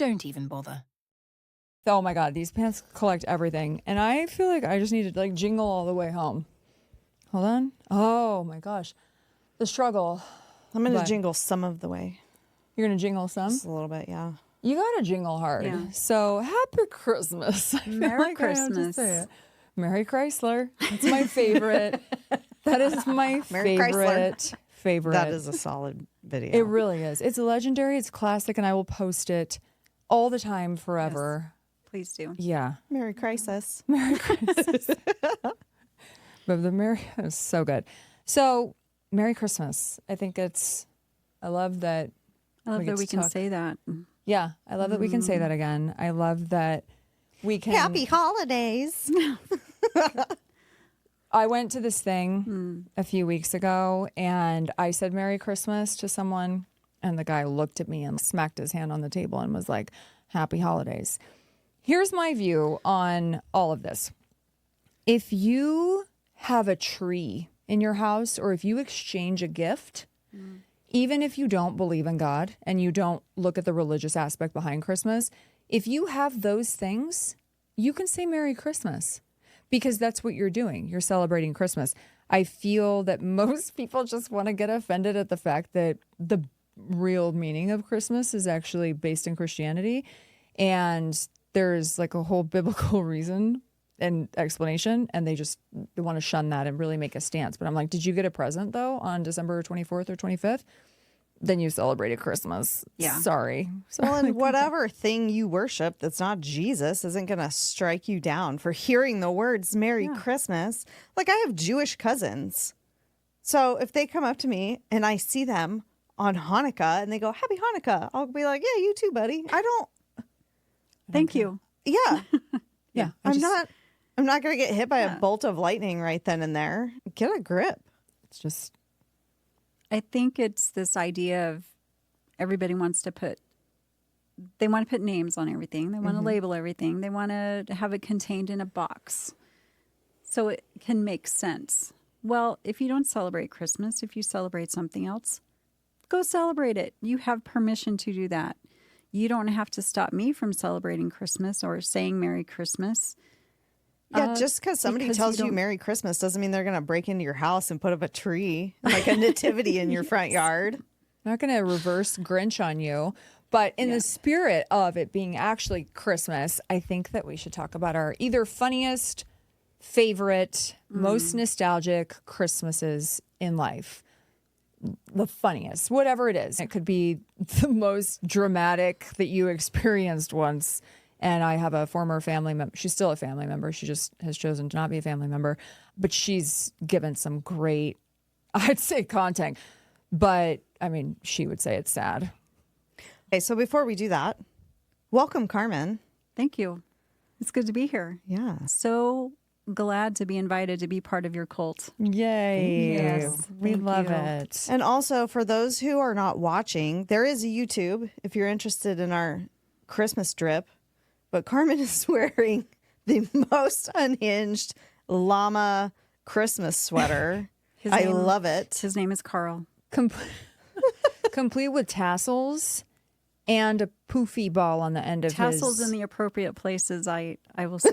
don't even bother. Oh my God, these pants collect everything. And I feel like I just need to like jingle all the way home. Hold on. Oh my gosh. The struggle. I'm going to But- jingle some of the way. You're going to jingle some? Just a little bit, yeah. You got to jingle hard. Yeah. So happy Christmas. I feel Merry like I have to Christmas. say it. Merry Chrysler. That's my favorite. That is my Merry Chrysler. favorite. That is a solid video. It really is. It's legendary. It's classic. And I will post it all the time forever. Please do. Yeah. Merry Crisis. Merry Christmas. But the Merry is so good. So, Merry Christmas. I think I love that. I love We that get we to can talk. say that. Yeah. I love that we can say that again. I love that we can. Happy holidays. I went to this thing a few weeks ago and I said Merry Christmas to someone. And the guy looked at me and smacked his hand on the table and was like, Happy holidays. Here's my view on all of this. If you have a tree in your house or if you exchange a gift, even if you don't believe in God and you don't look at the religious aspect behind Christmas, if you have those things, you can say Merry Christmas because that's what you're doing. You're celebrating Christmas. I feel that most people just want to get offended at the fact that the real meaning of Christmas is actually based in Christianity. And there's like a whole biblical reason and explanation. And they want to shun that and really make a stance. But I'm like, did you get a present though on December 24th or 25th? Then you celebrated Christmas. Yeah. Sorry. Well, and whatever thing you worship that's not Jesus isn't going to strike you down for hearing the words Merry Christmas. Like I have Jewish cousins. So if they come up to me and I see them on Hanukkah and they go, Happy Hanukkah, I'll be like, yeah, you too, buddy. Thank you. Yeah. Yeah. I'm not going to get hit by a bolt of lightning right then and there. Get a grip. It's just, I think it's this idea of everybody wants to put names on everything. They want to label everything. They want to have it contained in a box so it can make sense. Well, if you don't celebrate Christmas, if you celebrate something else, go celebrate it. You have permission to do that. You don't have to stop me from celebrating Christmas or saying Merry Christmas. Yeah, just because somebody tells you don't- Merry Christmas doesn't mean they're going to break into your house and put up a tree, like a nativity in your front yard. not going to reverse Grinch on you. But in the spirit of it being actually Christmas, I think that we should talk about our either funniest, favorite, most nostalgic Christmases in life. The funniest, whatever it is. It could be the most dramatic that you experienced once. And I have a former family member. She's still a family member. She just has chosen to not be a family member. But she's given some great, I'd say, content. But, I mean, she would say it's sad. Okay, so before we do that, welcome, Carmen. Thank you. It's good to be here. Yeah. So glad to be invited to be part of your cult. Yay. Yes, We thank love you. it. And also, for those who are not watching, there is a YouTube if you're interested in our Christmas drip. But Carmen is wearing the most unhinged llama Christmas sweater. I love it. His name is Carl. Complete with tassels and a poofy ball on the end of Tassels his... in the appropriate places, I will say.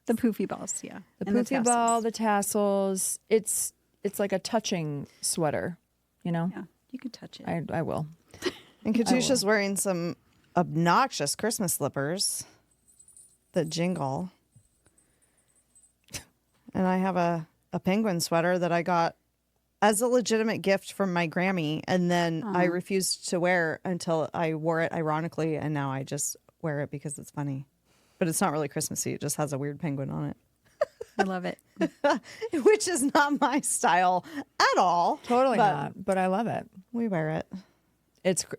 The poofy balls, yeah. The And poofy tassels. ball, the tassels. It's like a touching sweater, you know? Yeah, you can touch it. I will. And Katusha's wearing some obnoxious Christmas slippers that jingle. And I have a penguin sweater that I got as a legitimate gift from my Grammy. And then I refused to wear until I wore it ironically. And now I just wear it because it's funny. But it's not really Christmassy. It just has a weird penguin on it. I love it. Which is not my style at all. Totally but not, but I love it. We wear it.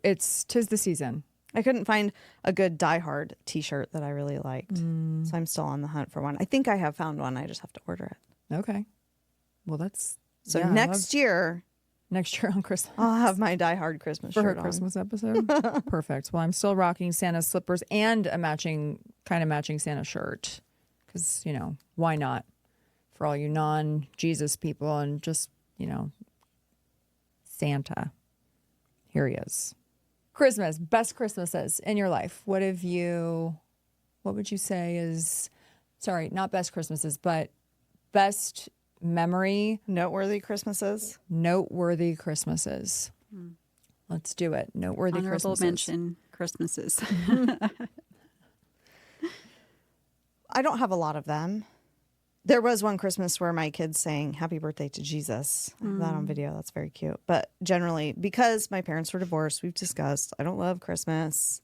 It's 'tis the season. I couldn't find a good Die Hard t-shirt that I really liked. So I'm still on the hunt for one. I think I have found one. I just have to order it. Okay. Well, that's... So yeah, I next year, next year on Christmas. I'll have my Die Hard Christmas For her shirt on. Christmas episode. Perfect. Well, I'm still rocking Santa's slippers and a matching Santa shirt. Because, you know, why not? For all you non-Jesus people and just, you know, Santa. Here he is. Christmas, best Christmases in your life. What would you say is, sorry, not best Christmases, but best memory? Noteworthy Christmases. Noteworthy Christmases. Let's do it. Noteworthy Honorable Christmases. mention Christmases. I don't have a lot of them. There was one Christmas where my kids sang happy birthday to Jesus. I have that on video. That's very cute. But generally, because my parents were divorced, we've discussed, I don't love Christmas.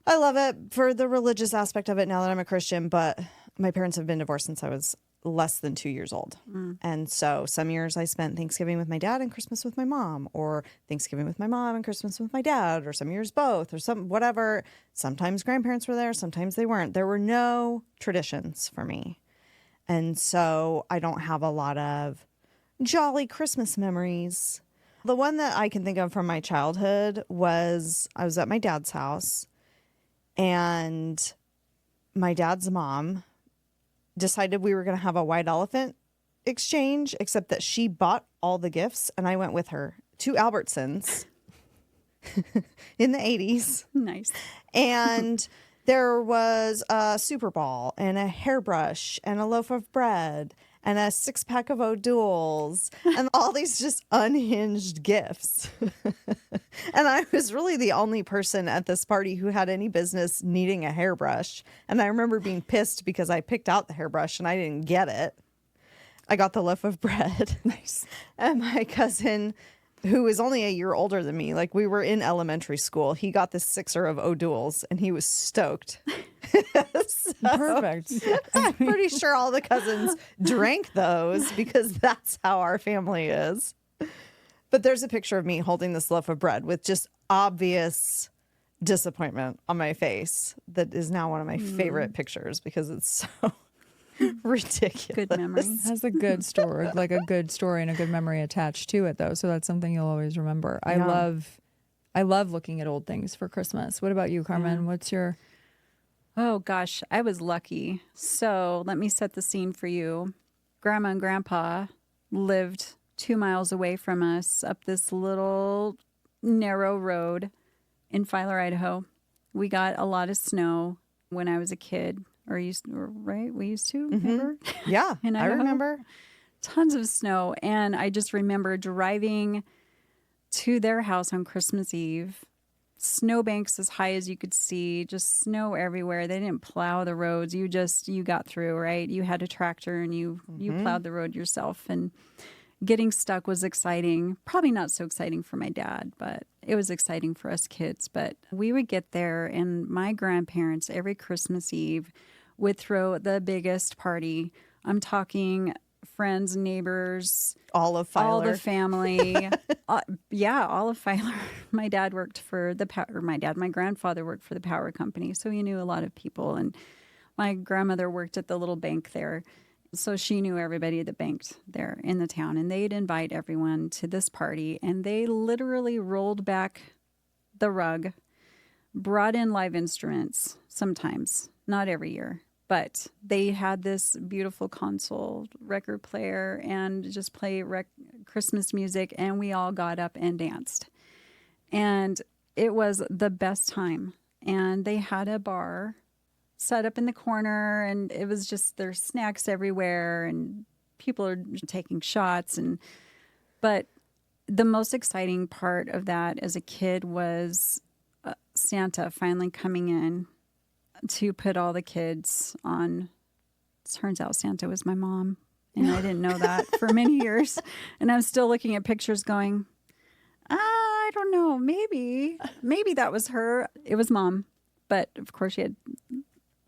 I love it for the religious aspect of it now that I'm a Christian, but my parents have been divorced since I was less than 2 years old. And so some years I spent Thanksgiving with my dad and Christmas with my mom, or Thanksgiving with my mom and Christmas with my dad, or some years both, or some whatever. Sometimes grandparents were there, sometimes they weren't. There were no traditions for me. And so I don't have a lot of jolly Christmas memories. The one that I can think of from my childhood was I was at my dad's house, and my dad's mom decided we were going to have a white elephant exchange, except that she bought all the gifts and I went with her to Albertsons in the 80s. Nice. And there was a Super Ball and a hairbrush and a loaf of bread and a 6-pack of O'Douls and all these just unhinged gifts. And I was really the only person at this party who had any business needing a hairbrush. And I remember being pissed because I picked out the hairbrush and I didn't get it. I got the loaf of bread. Nice. And my cousin, who was only a year older than me, like we were in elementary school, he got this 6er of O'Douls and he was stoked. Perfect. I'm pretty sure all the cousins drank those because that's how our family is. But there's a picture of me holding this loaf of bread with just obvious disappointment on my face that is now one of my favorite pictures because it's so ridiculous. Good memory. Has a good story, like a good story and a good memory attached to it, though. So that's something you'll always remember. I love looking at old things for Christmas. What about you, Carmen? What's your... Oh, gosh, I was lucky. So let me set the scene for you. Grandma and Grandpa lived 2 miles away from us up this little narrow road in Filer, Idaho. We got a lot of snow when I was a kid. Right? We used to, remember? Yeah, In I Idaho? remember. Tons of snow. And I just remember driving to their house on Christmas Eve. Snowbanks as high as you could see, just snow everywhere. They didn't plow the roads. You got through, right? You had a tractor and you plowed the road yourself. And getting stuck was exciting. Probably not so exciting for my dad, but it was exciting for us kids. But we would get there, and my grandparents every Christmas Eve would throw the biggest party. I'm talking friends, neighbors, All of Filer. all the family. All of Filer. My dad worked for my grandfather worked for the power company, so he knew a lot of people. And my grandmother worked at the little bank there, so she knew everybody that banked there in the town. And they'd invite everyone to this party, and they literally rolled back the rug, brought in live instruments sometimes, not every year. But they had this beautiful console record player and just play Christmas music, and we all got up and danced. And it was the best time. And they had a bar set up in the corner, and it was just there's snacks everywhere, and people are taking shots. But the most exciting part of that as a kid was Santa finally coming in to put all the kids on. Turns out Santa was my mom, and I didn't know that for many years. And I'm still looking at pictures going, I don't know, maybe that was her. It was Mom. But of course she had,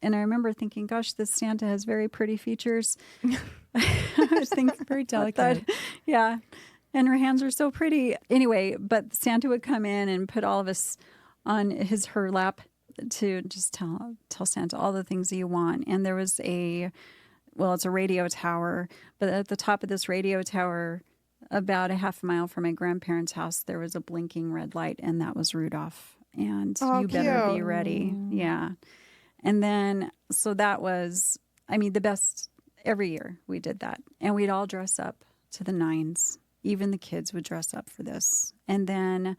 and I remember thinking, gosh, this Santa has very pretty features. I was thinking Very delicate. yeah. And her hands are so pretty. Anyway, but Santa would come in and put all of us on her lap to just tell Santa all the things that you want. And there was it's a radio tower, but at the top of this radio tower, about a half a mile from my grandparents' house, there was a blinking red light, and that was Rudolph. And you better be cute. ready. Yeah. And then, so that was, the best. Every year we did that. And we'd all dress up to the nines. Even the kids would dress up for this. And then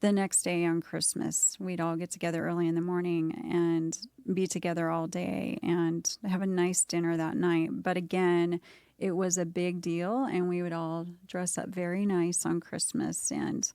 the next day on Christmas, we'd all get together early in the morning and be together all day and have a nice dinner that night. But again, it was a big deal, and we would all dress up very nice on Christmas. And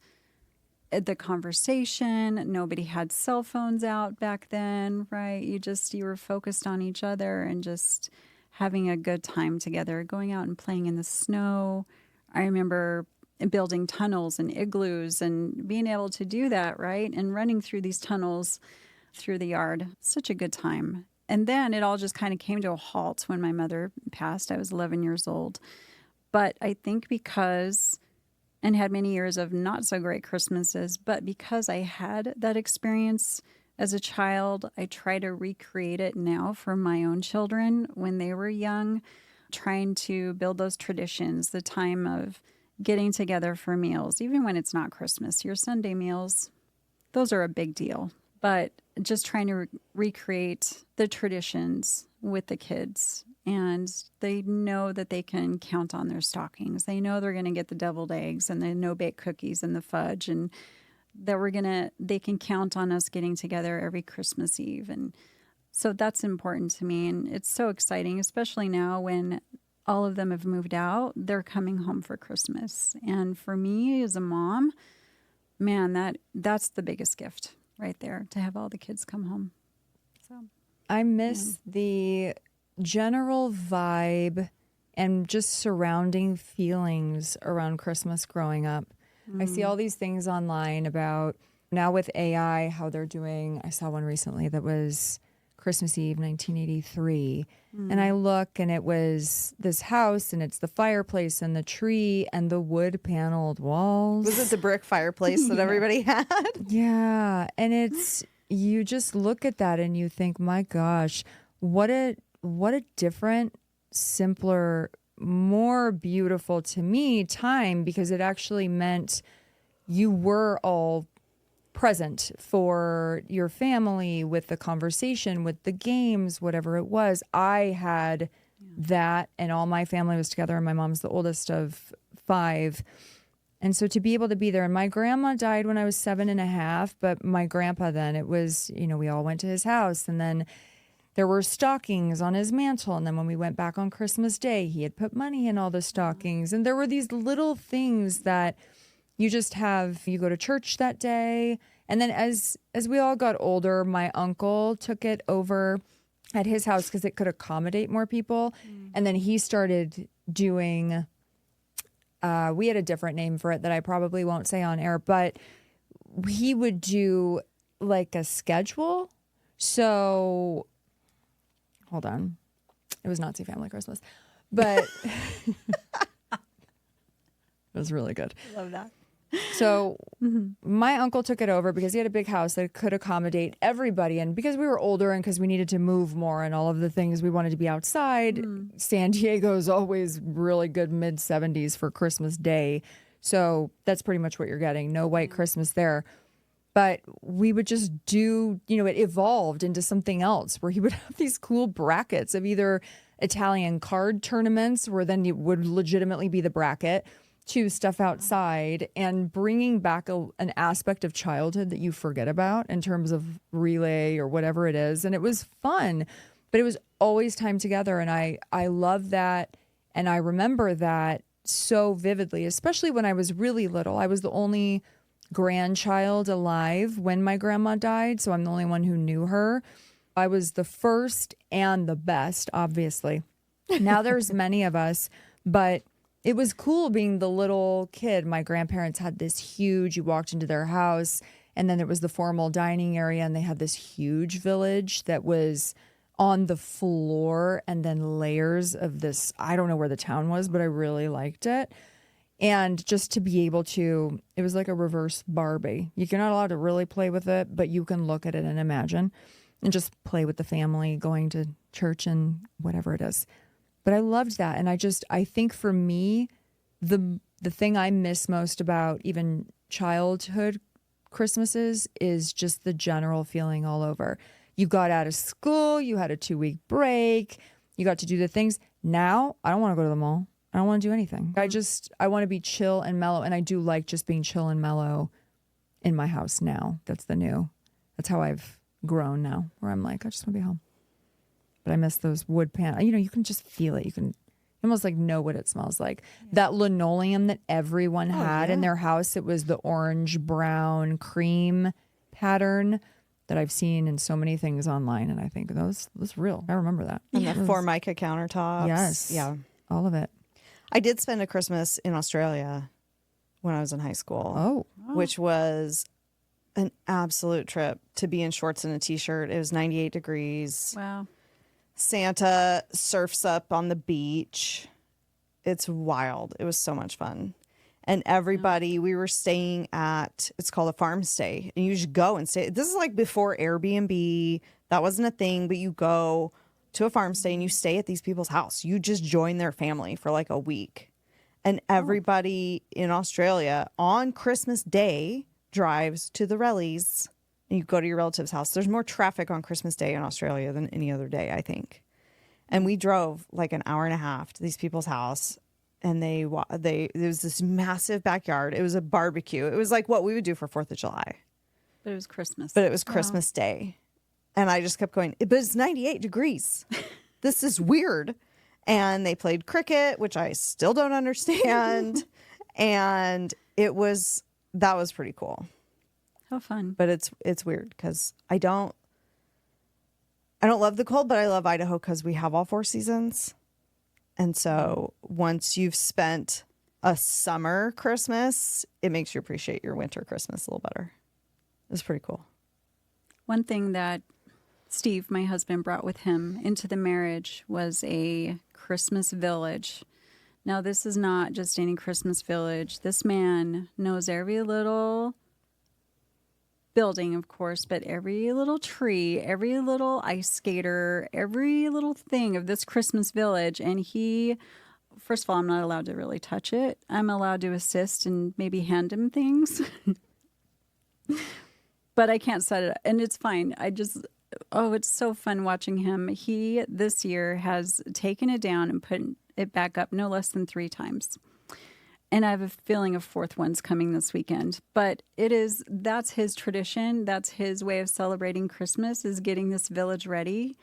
the conversation, nobody had cell phones out back then, right? You were focused on each other and just having a good time together, going out and playing in the snow. I remember building tunnels and igloos and being able to do that, right? And running through these tunnels through the yard. Such a good time. And then it all just kind of came to a halt when my mother passed. I was 11 years old. But I think because, and had many years of not so great Christmases, but because I had that experience as a child, I try to recreate it now for my own children when they were young, trying to build those traditions, the time of getting together for meals, even when it's not Christmas. Your Sunday meals, those are a big deal. But just trying to recreate the traditions with the kids. And they know that they can count on their stockings. They know they're going to get the deviled eggs and the no-bake cookies and the fudge, and that they can count on us getting together every Christmas Eve. And so that's important to me. And it's so exciting, especially now when all of them have moved out. They're coming home for Christmas. And for me as a mom, man, that's the biggest gift right there, to have all the kids come home. So I miss the general vibe and just surrounding feelings around Christmas growing up. I see all these things online about now with AI, how they're doing. I saw one recently that was Christmas Eve, 1983. And I look, and it was this house, and it's the fireplace and the tree and the wood paneled walls. Was it the brick fireplace that everybody had? Yeah. And you just look at that and you think, my gosh, what a different, simpler, more beautiful to me time, because it actually meant you were all present for your family with the conversation, with the games, whatever it was. I had that, and all my family was together, and my mom's the oldest of 5. And so to be able to be there, and my grandma died when I was 7.5, but my grandpa then, it was, we all went to his house, and then there were stockings on his mantle. And then when we went back on Christmas Day, he had put money in all the stockings. And there were these little things that you go to church that day. And then as we all got older, my uncle took it over at his house because it could accommodate more people. And then he started doing, we had a different name for it that I probably won't say on air, but he would do like a schedule. So hold on. It was Nazi Family Christmas, but it was really good. love that. So my uncle took it over because he had a big house that could accommodate everybody. And because we were older and because we needed to move more and all of the things, we wanted to be outside. San Diego is always really good mid-70s for Christmas Day. So that's pretty much what you're getting. No white Christmas there. But we would just do, it evolved into something else where he would have these cool brackets of either Italian card tournaments, where then it would legitimately be the bracket, to stuff outside, and bringing back an aspect of childhood that you forget about in terms of relay or whatever it is. And it was fun, but it was always time together. And I love that. And I remember that so vividly, especially when I was really little. I was the only grandchild alive when my grandma died, so I'm the only one who knew her. I was the first and the best, obviously. Now there's many of us, but it was cool being the little kid. My grandparents had this huge, you walked into their house, and then there was the formal dining area, and they had this huge village that was on the floor, and then layers of this. I don't know where the town was, but I really liked it. And just to be able to, it was like a reverse Barbie. You're not allowed to really play with it, but you can look at it and imagine and just play with the family, going to church and whatever it is. But I loved that. And I think for me, the thing I miss most about even childhood Christmases is just the general feeling all over. You got out of school, you had a 2-week break, you got to do the things. Now, I don't want to go to the mall. I don't want to do anything. I want to be chill and mellow. And I do like just being chill and mellow in my house now. That's how I've grown now, where I'm like, I just want to be home. But I miss those wood pan. You can just feel it. You can almost like know what it smells like. That linoleum that everyone had in their house, it was the orange, brown, cream pattern that I've seen in so many things online. And I think those was real. I remember that. And the Formica countertops. Yes. Yeah. All of it. I did spend a Christmas in Australia when I was in high school. Which was an absolute trip to be in shorts and a t-shirt. It was 98 degrees. Wow. Santa surfs up on the beach. It's wild. It was so much fun. And everybody, we were staying at, it's called a farm stay. And you just go and stay. This is like before Airbnb. That wasn't a thing, but you go to a farm stay and you stay at these people's house. You just join their family for like a week. And everybody in Australia on Christmas Day drives to the Rellies and you go to your relative's house. There's more traffic on Christmas Day in Australia than any other day, I think. And we drove like an hour and a half to these people's house. And there was this massive backyard. It was a barbecue. It was like what we would do for 4th of July. But it was Christmas. But it was Christmas Day. And I just kept going, but it's 98 degrees. This is weird. And they played cricket, which I still don't understand. And that was pretty cool. How fun. But it's weird because I don't love the cold, but I love Idaho because we have all 4 seasons. And so once you've spent a summer Christmas, it makes you appreciate your winter Christmas a little better. It's pretty cool. One thing that Steve, my husband, brought with him into the marriage was a Christmas village. Now, this is not just any Christmas village. This man knows every little building, of course, but every little tree, every little ice skater, every little thing of this Christmas village. And first of all, I'm not allowed to really touch it. I'm allowed to assist and maybe hand him things. But I can't set it up. And it's fine. It's so fun watching him. He, this year, has taken it down and put it back up no less than 3 times. And I have a feeling a 4th one's coming this weekend. But that's his tradition. That's his way of celebrating Christmas, is getting this village ready.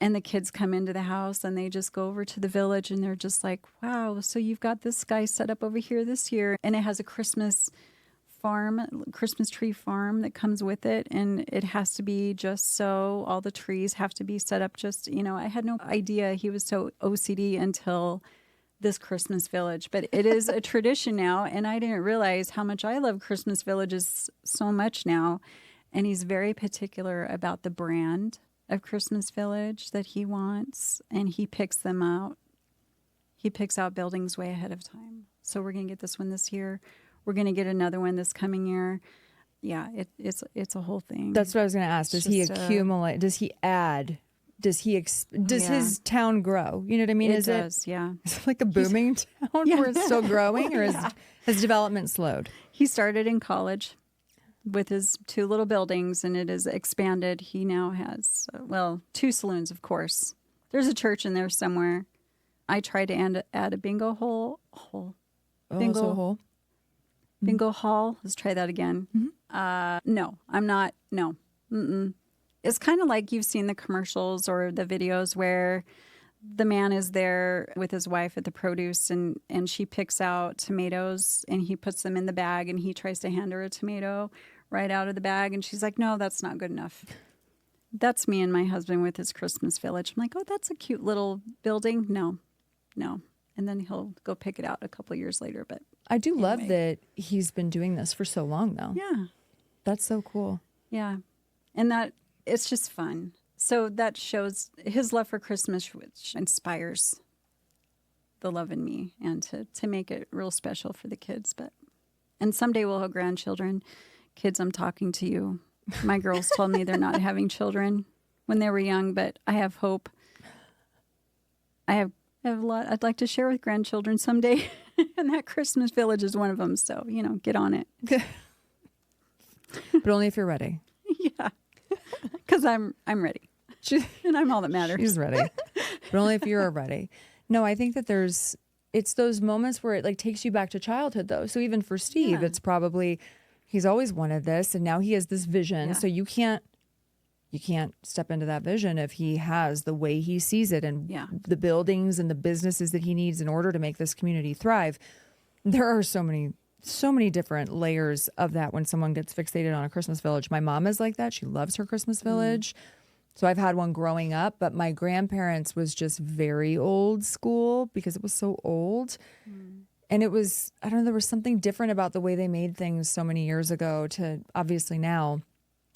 And the kids come into the house and they just go over to the village and they're just like, wow, so you've got this guy set up over here this year. And it has a Christmas tree farm that comes with it. And it has to be just so. All the trees have to be set up just, I had no idea he was so OCD until this Christmas village. But it is a tradition now. And I didn't realize how much I love Christmas villages so much now. And he's very particular about the brand of Christmas village that he wants. And he picks them out. He picks out buildings way ahead of time. So we're going to get this one this year. We're going to get another one this coming year. Yeah, it's a whole thing. That's what I was going to ask. Does he accumulate? Does he add? Does his town grow? You know what I mean? It does. Yeah. Is it like a booming town where it's still growing, or has development slowed? He started in college with his 2 little buildings, and it has expanded. He now has 2 saloons, of course. There's a church in there somewhere. I tried to add a bingo hole. Bingo hall. Let's try that again. Mm-hmm. No, I'm not. No. Mm-mm. It's kind of like you've seen the commercials or the videos where the man is there with his wife at the produce and she picks out tomatoes and he puts them in the bag and he tries to hand her a tomato right out of the bag. And she's like, no, that's not good enough. That's me and my husband with his Christmas village. I'm like, oh, that's a cute little building. No. And then he'll go pick it out a couple of years later. But I do love that he's been doing this for so long, though. Yeah. That's so cool. Yeah. And that it's just fun. So that shows his love for Christmas, which inspires the love in me and to make it real special for the kids. And someday we'll have grandchildren. Kids, I'm talking to you. My girls told me they're not having children when they were young, but I have hope. I have a lot I'd like to share with grandchildren someday. And that Christmas village is one of them. So, get on it. But only if you're ready. Yeah. Because I'm ready. And I'm all that matters. She's ready. But only if you're ready. No, I think that it's those moments where it like takes you back to childhood, though. So even for Steve, it's probably He's always wanted this, and now he has this vision. Yeah. So you can't step into that vision if he has the way he sees it and the buildings and the businesses that he needs in order to make this community thrive. There are so many different layers of that when someone gets fixated on a Christmas village. My mom is like that. She loves her Christmas village. So I've had one growing up, but my grandparents was just very old school because it was so old. And it was, I don't know, there was something different about the way they made things so many years ago to obviously now.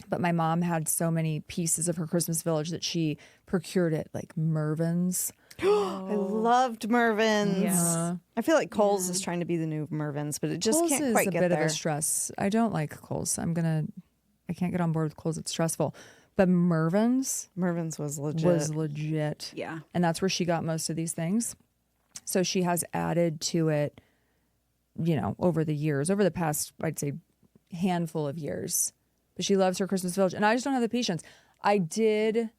But my mom had so many pieces of her Christmas village that she procured at like Mervyn's. I loved Mervyn's. Yes. I feel like Kohl's is trying to be the new Mervyn's, but it just Kohl's can't is quite a get bit there. of a stress. I don't like Kohl's. I can't get on board with Kohl's. It's stressful. But Mervyn's was legit. Yeah. And that's where she got most of these things. So she has added to it, over the years, over the past, I'd say, handful of years. But she loves her Christmas village. And I just don't have the patience. I did,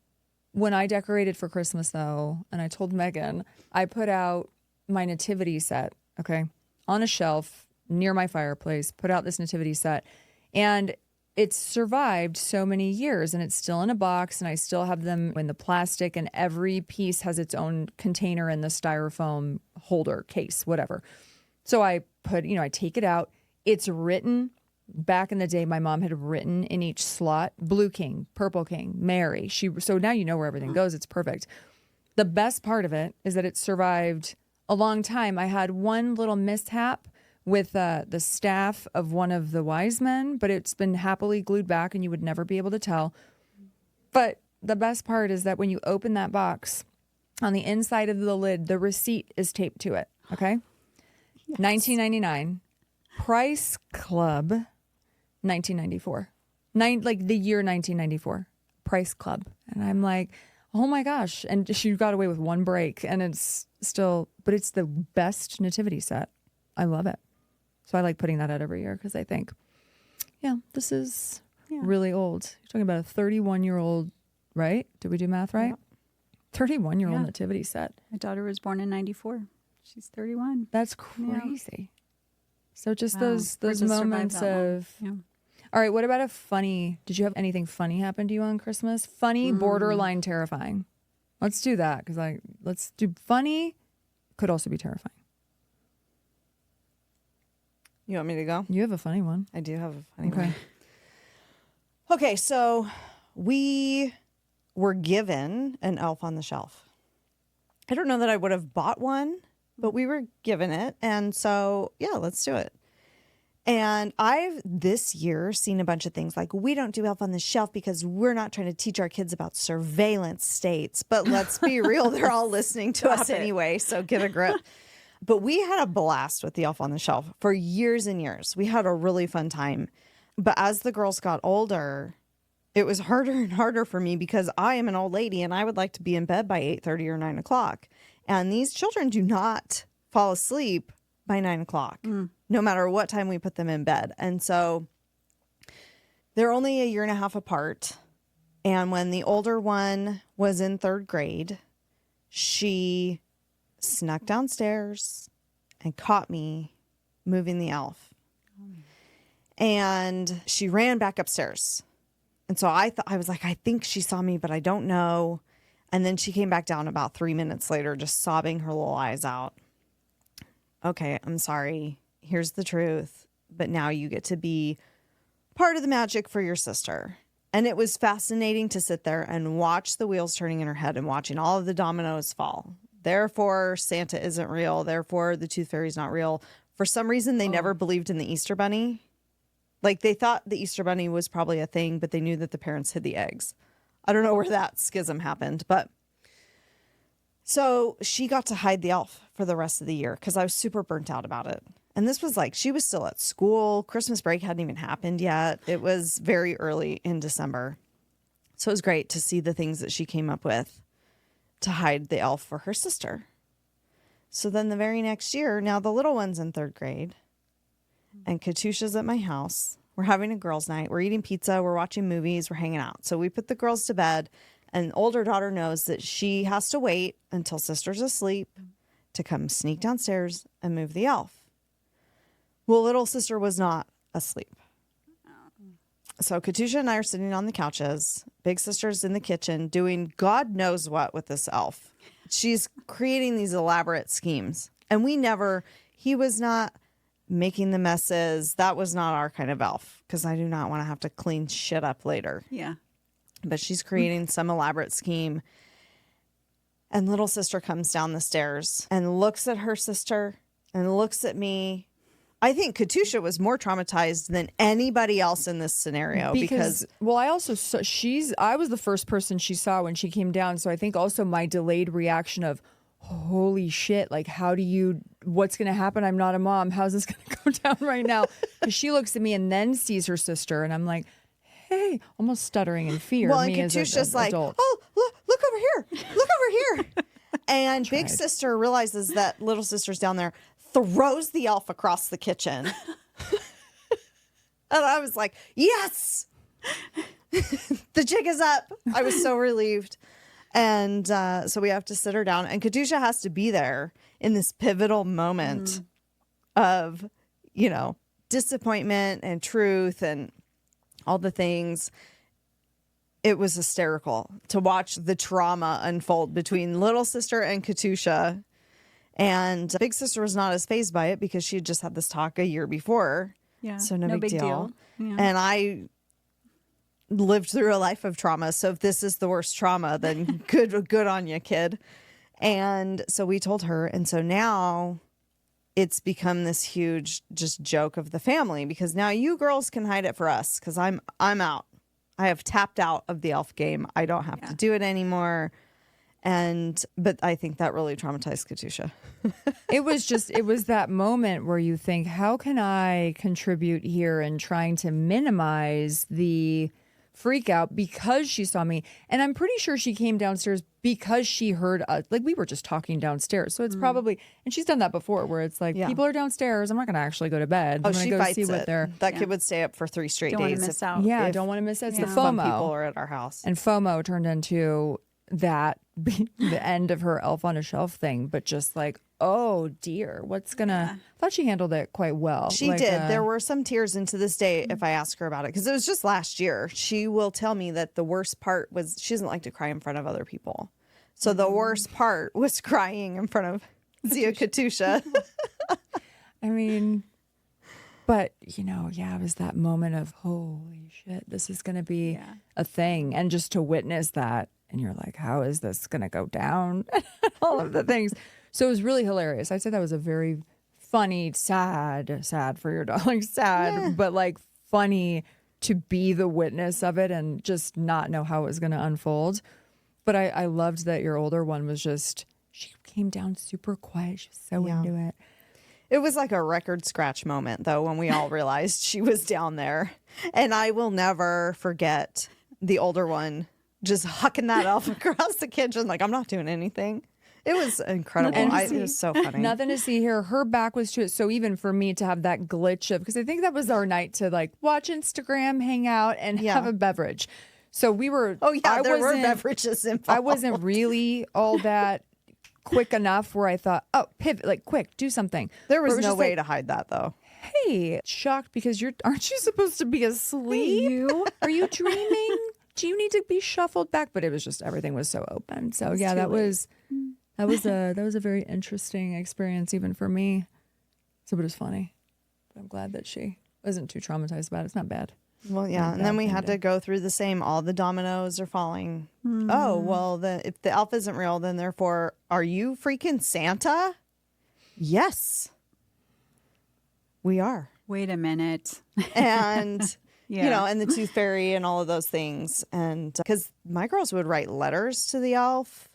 when I decorated for Christmas, though, and I told Megan, I put out my nativity set, okay, on a shelf near my fireplace, put out this nativity set. And it's survived so many years, and it's still in a box, and I still have them in the plastic, and every piece has its own container in the styrofoam holder, case, whatever. So I put, I take it out. It's written. Back in the day, my mom had written in each slot, Blue King, Purple King, Mary. So now you know where everything goes. It's perfect. The best part of it is that it survived a long time. I had one little mishap with the staff of one of the wise men, but it's been happily glued back and you would never be able to tell. But the best part is that when you open that box, on the inside of the lid, the receipt is taped to it. Okay. Yes. $19.99. Price Club, 1994. Like the year 1994. Price Club. And I'm like, oh my gosh. And she got away with one break, and it's still, but it's the best nativity set. I love it. So I like putting that out every year because I think, this is really old. You're talking about a 31-year-old, right? Did we do math right? 31-year-old nativity set. My daughter was born in 94. She's 31. That's crazy. Yeah. So just those We're just moments of... Yeah. All right, what about did you have anything funny happen to you on Christmas? Funny, borderline terrifying. Let's do that because let's do funny, could also be terrifying. You want me to go? You have a funny one. I do have a funny one. Okay, so we were given an elf on the shelf. I don't know that I would have bought one, but we were given it. And so, let's do it. And I've this year seen a bunch of things like, we don't do elf on the shelf because we're not trying to teach our kids about surveillance states. But let's be real, they're all listening to us anyway, so get a grip. But we had a blast with the elf on the shelf for years and years. We had a really fun time. But as the girls got older, it was harder and harder for me because I am an old lady and I would like to be in bed by 8:30 or 9 o'clock. And these children do not fall asleep by 9 o'clock, no matter what time we put them in bed. And so they're only a year and a half apart. And when the older one was in third grade, she snuck downstairs and caught me moving the elf. And she ran back upstairs. And so I was like, I think she saw me, but I don't know. And then she came back down about 3 minutes later, just sobbing her little eyes out. Okay, I'm sorry. Here's the truth. But now you get to be part of the magic for your sister. And it was fascinating to sit there and watch the wheels turning in her head and watching all of the dominoes fall. Therefore, Santa isn't real. Therefore, the Tooth Fairy's not real. For some reason, they never believed in the Easter Bunny. Like, they thought the Easter Bunny was probably a thing, but they knew that the parents hid the eggs. I don't know where that schism happened, but... So she got to hide the elf for the rest of the year because I was super burnt out about it. And this was like, she was still at school. Christmas break hadn't even happened yet. It was very early in December. So it was great to see the things that she came up with to hide the elf for her sister. So then the very next year, now the little one's in third grade and Katusha's at my house. We're having a girls' night. We're eating pizza. We're watching movies. We're hanging out. So we put the girls to bed. And older daughter knows that she has to wait until sister's asleep to come sneak downstairs and move the elf. Well, little sister was not asleep. So Katusha and I are sitting on the couches. Big sister's in the kitchen doing God knows what with this elf. She's creating these elaborate schemes. And he was not making the messes. That was not our kind of elf, because I do not want to have to clean shit up later. Yeah. But she's creating some elaborate scheme. And little sister comes down the stairs and looks at her sister and looks at me. I think Katusha was more traumatized than anybody else in this scenario because well, I also saw I was the first person she saw when she came down, so I think also my delayed reaction of holy shit, like what's going to happen? I'm not a mom. How's this going to go down right now? Because she looks at me and then sees her sister and I'm like, hey, almost stuttering in fear. Well, and me as Katusha's an like, adult. oh, look over here. Look over here. And big sister realizes that little sister's down there, throws the elf across the kitchen. And I was like, yes, the jig is up. I was so relieved. And so we have to sit her down. And Katusha has to be there in this pivotal moment of, disappointment and truth and all the things. It was hysterical to watch the trauma unfold between little sister and Katusha. And big sister was not as fazed by it because she had just had this talk a year before. Yeah. So no big deal. Yeah. And I lived through a life of trauma. So if this is the worst trauma, then good on you, kid. And so we told her. And so now it's become this huge just joke of the family, because now you girls can hide it for us, because I'm out. I have tapped out of the elf game. I don't have to do it anymore. But I think that really traumatized Katusha. It was that moment where you think, how can I contribute here in trying to minimize the freak out because she saw me. And I'm pretty sure she came downstairs because she heard us. Like, we were just talking downstairs. So it's probably, and she's done that before where it's like, people are downstairs. I'm not going to actually go to bed. I'm going to go see what they're. That kid would stay up for 3 straight Don't days. want to miss out. Yeah, don't want to miss it. It's the Fun FOMO. people are at our house. And FOMO turned into that be the end of her elf on a shelf thing, but just like, oh dear, what's gonna. I thought she handled it quite well. She did. There were some tears, and to this day, if I ask her about it, because it was just last year, she will tell me that the worst part was she doesn't like to cry in front of other people. So the worst part was crying in front of Zia Katusha. I mean, but it was that moment of holy shit, this is gonna be a thing, and just to witness that. And you're like, how is this going to go down? All of the things. So it was really hilarious. I'd say that was a very funny, sad for your dog. Like sad, but like funny to be the witness of it and just not know how it was going to unfold. But I loved that your older one was she came down super quiet. She was so into it. It was like a record scratch moment, though, when we all realized she was down there. And I will never forget the older one just hucking that elf across the kitchen like, I'm not doing anything. It was incredible. It was so funny. Nothing to see here. Her back was to it. So even for me to have that glitch of, because I think that was our night to like watch Instagram, hang out, and have a beverage. So we were. Oh, yeah, there were beverages involved. I wasn't really all that quick enough where I thought, oh, pivot, like quick, do something. There was no way to hide that, though. Hey, shocked because aren't you supposed to be asleep? You? Are you dreaming? Do you need to be shuffled back? But it was just, everything was so open. So yeah, that was a very interesting experience even for me. So it was funny. But I'm glad that she wasn't too traumatized about it. It's not bad. Well, yeah. And then we had to go through the same, all the dominoes are falling. Oh, well, if the elf isn't real, then therefore, are you freaking Santa? Yes, we are. Wait a minute. And... and the tooth fairy and all of those things. And because my girls would write letters to the elf.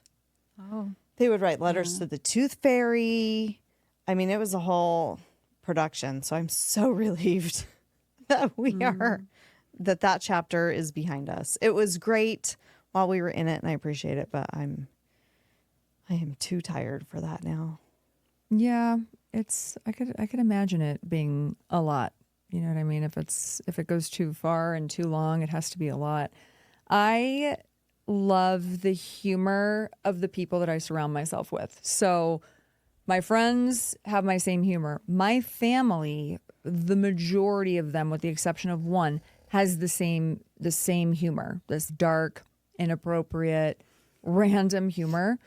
Oh. They would write letters to the tooth fairy. I mean, it was a whole production. So I'm so relieved that that chapter is behind us. It was great while we were in it and I appreciate it, but I am too tired for that now. Yeah, I could imagine it being a lot. You know what I mean? If it goes too far and too long, it has to be a lot. I love the humor of the people that I surround myself with. So my friends have my same humor. My family, the majority of them, with the exception of one, has the same humor, this dark, inappropriate, random humor.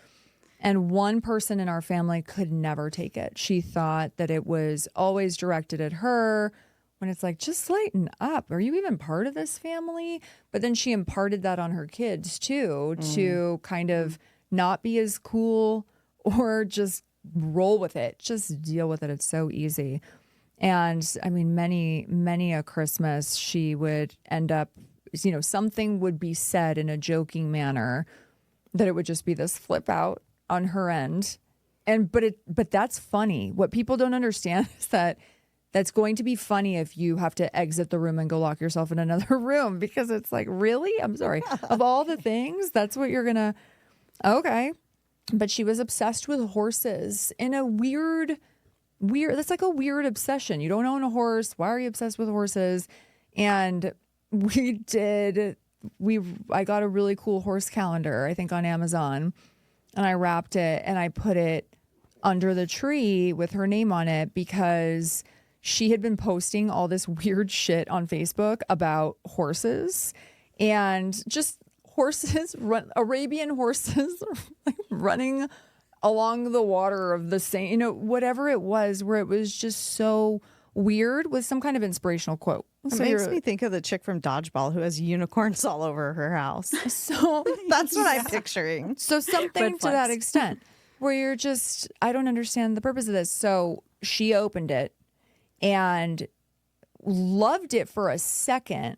And one person in our family could never take it. She thought that it was always directed at her, when it's like, just lighten up. Are you even part of this family? But then she imparted that on her kids too, to kind of not be as cool or just roll with it. Just deal with it. It's so easy. And I mean, many a Christmas, she would end up, something would be said in a joking manner that it would just be this flip out on her end. But that's funny. What people don't understand is that that's going to be funny if you have to exit the room and go lock yourself in another room, because it's like, really? I'm sorry. Of all the things, that's what you're gonna, okay. But she was obsessed with horses in a weird, that's like a weird obsession. You don't own a horse. Why are you obsessed with horses? And I got a really cool horse calendar, I think on Amazon, and I wrapped it and I put it under the tree with her name on it, because she had been posting all this weird shit on Facebook about horses, and just horses, Arabian horses like running along the water of the same, whatever it was, where it was just so weird, with some kind of inspirational quote. It makes me think of the chick from Dodgeball who has unicorns all over her house. So that's what I'm picturing. So something to that extent, where you're just, I don't understand the purpose of this. So she opened it and loved it for a second,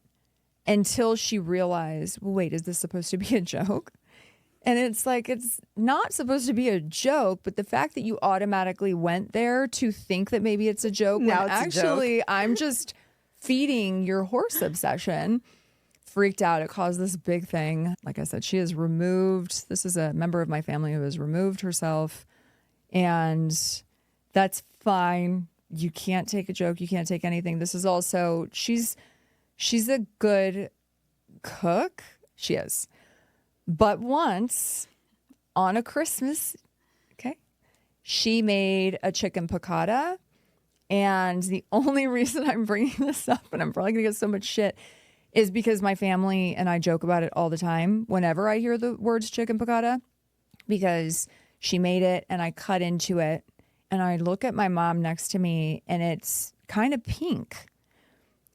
until she realized, well, wait, is this supposed to be a joke? And it's like, it's not supposed to be a joke, but the fact that you automatically went there to think that maybe it's a joke, now when actually I'm just feeding your horse obsession, freaked out. It caused this big thing. Like I said, she is removed. This is a member of my family who has removed herself, and that's fine. You can't take a joke. You can't take anything. This is also, she's a good cook. She is. But once on a Christmas, she made a chicken piccata. And the only reason I'm bringing this up, and I'm probably going to get so much shit, is because my family and I joke about it all the time whenever I hear the words chicken piccata, because she made it and I cut into it. And I look at my mom next to me and it's kind of pink.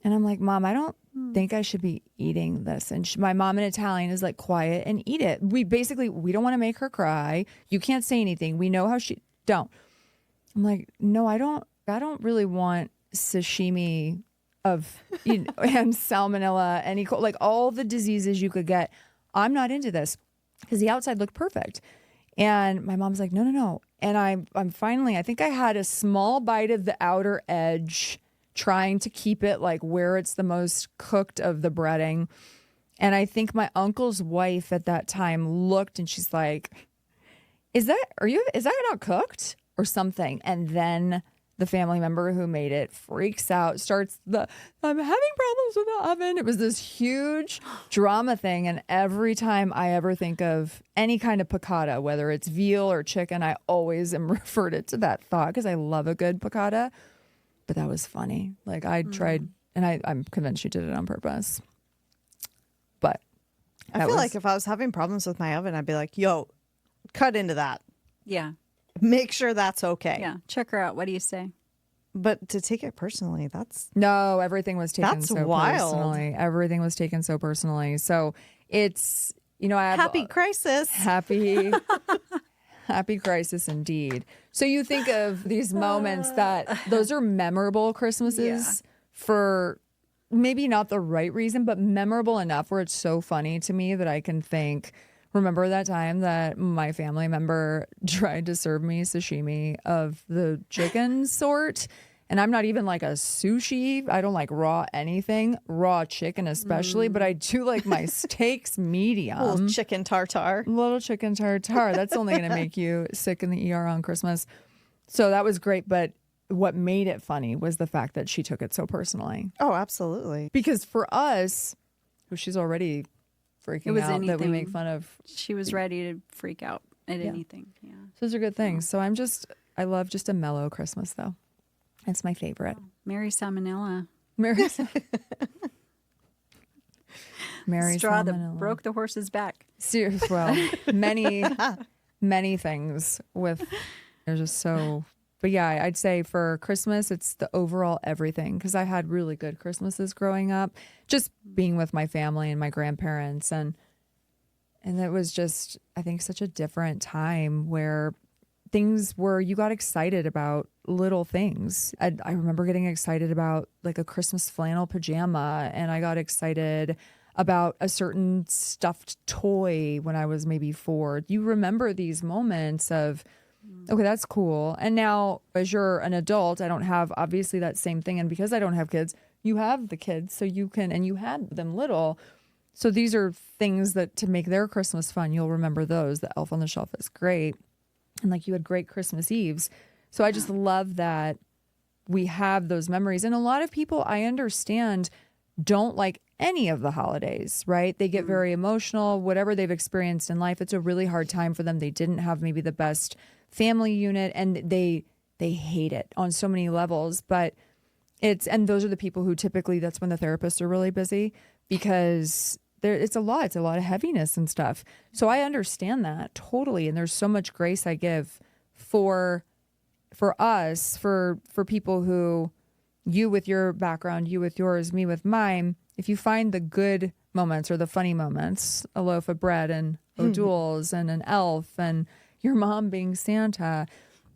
And I'm like, Mom, I don't think I should be eating this. And my mom in Italian is like, quiet and eat it. We don't want to make her cry. You can't say anything. We know how don't. I'm like, no, I don't really want sashimi of, and salmonella, like all the diseases you could get. I'm not into this, because the outside looked perfect. And my mom's like, no. And I'm finally, I think I had a small bite of the outer edge, trying to keep it like where it's the most cooked of the breading. And I think my uncle's wife at that time looked and she's like, is that not cooked or something? And then the family member who made it freaks out, I'm having problems with the oven. It was this huge drama thing. And every time I ever think of any kind of piccata, whether it's veal or chicken, I always am referred to that thought, because I love a good piccata. But that was funny. Like I tried, and I'm convinced she did it on purpose. But I feel like if I was having problems with my oven, I'd be like, yo, cut into that. Yeah. Make sure that's okay. Yeah. Check her out. What do you say? But to take it personally, no, everything was taken so wild. personally. Everything was taken so personally. So it's, I have happy crisis. Happy crisis indeed. So you think of these moments that those are memorable Christmases for maybe not the right reason, but memorable enough where it's so funny to me that I can think, remember that time that my family member tried to serve me sashimi of the chicken sort? And I'm not even like a sushi. I don't like raw anything, raw chicken especially, but I do like my steaks medium. Little chicken tartare. That's only going to make you sick in the ER on Christmas. So that was great. But what made it funny was the fact that she took it so personally. Oh, absolutely. Because for us, she's already freaking out that we make fun of. She was ready to freak out at anything. Yeah. So those are good things. So I love just a mellow Christmas though. It's my favorite. Merry Salmonella. Merry Mary Straw that salmonella. broke the horse's back. Serious. Well, many things with. They're just so. But yeah, I'd say for Christmas, it's the overall everything because I had really good Christmases growing up, just being with my family and my grandparents, and it was just, I think, such a different time where things were, you got excited about little things. I remember getting excited about like a Christmas flannel pajama, and I got excited about a certain stuffed toy when I was maybe 4. You remember these moments of, okay, that's cool. And now as you're an adult, I don't have obviously that same thing. And because I don't have kids, you have the kids. So you can, and you had them little. So these are things that to make their Christmas fun, you'll remember those. The Elf on the Shelf is great. And like you had great Christmas Eves. So I just love that we have those memories. And a lot of people, I understand, don't like any of the holidays, right? They get very emotional, whatever they've experienced in life. It's a really hard time for them. They didn't have maybe the best family unit and they hate it on so many levels. But and those are the people who typically, that's when the therapists are really busy because it's a lot of heaviness and stuff. So I understand that totally. And there's so much grace I give for us, for people who, you with your background, you with yours, me with mine, if you find the good moments or the funny moments, a loaf of bread and O'Doul's and an elf and your mom being Santa,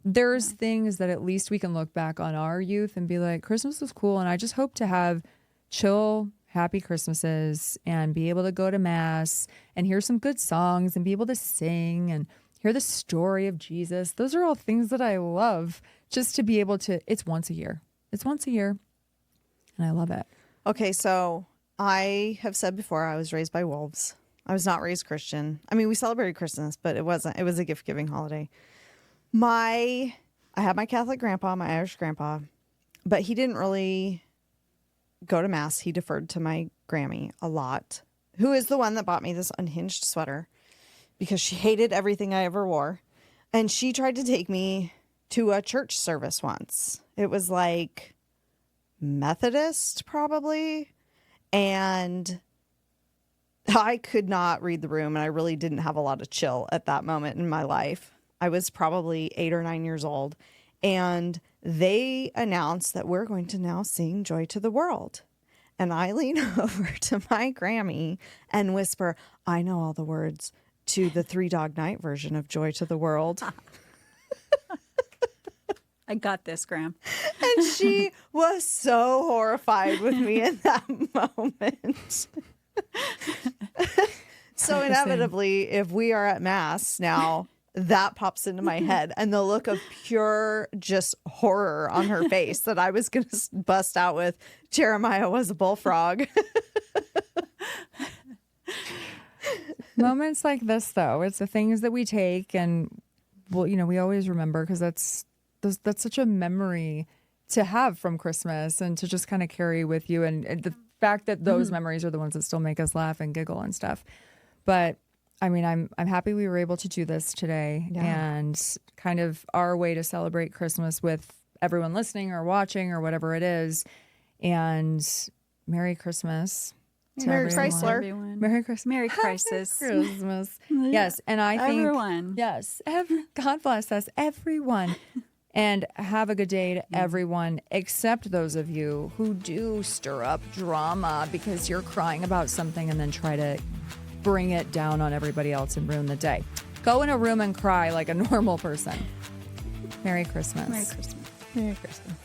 there's things that at least we can look back on our youth and be like, Christmas was cool. And I just hope to have chill, happy Christmases and be able to go to mass and hear some good songs and be able to sing and hear the story of Jesus. Those are all things that I love, just to be able to, it's once a year. It's once a year. And I love it. Okay, so I have said before I was raised by wolves. I was not raised Christian. I mean, we celebrated Christmas, but it wasn't. It was a gift-giving holiday. I had my Catholic grandpa, my Irish grandpa, but he didn't really go to mass. He deferred to my Grammy a lot, who is the one that bought me this unhinged sweater because she hated everything I ever wore. And she tried to take me to a church service once. It was like Methodist, probably. And I could not read the room, and I really didn't have a lot of chill at that moment in my life. I was probably 8 or 9 years old, and they announced that we're going to now sing Joy to the World. And I lean over to my Grammy and whisper, I know all the words to the Three Dog Night version of Joy to the World. I got this, Graham. And she was so horrified with me in that moment. So inevitably, if we are at mass now, that pops into my head, and the look of pure just horror on her face that I was going to bust out with, Jeremiah was a bullfrog. Moments like this, though, it's the things that we take and, well, we always remember because that's such a memory to have from Christmas and to just kind of carry with you. And the fact that those memories are the ones that still make us laugh and giggle and stuff. But I mean, I'm happy we were able to do this today and kind of our way to celebrate Christmas with everyone listening or watching or whatever it is. And Merry Christmas. Merry Chrysler. Everyone. Merry Christmas. Merry Crisis. Christmas. Yes. And I think Everyone. Yes. God bless us, everyone. And have a good day to everyone, except those of you who do stir up drama because you're crying about something and then try to bring it down on everybody else and ruin the day. Go in a room and cry like a normal person. Merry Christmas. Merry Christmas. Merry Christmas.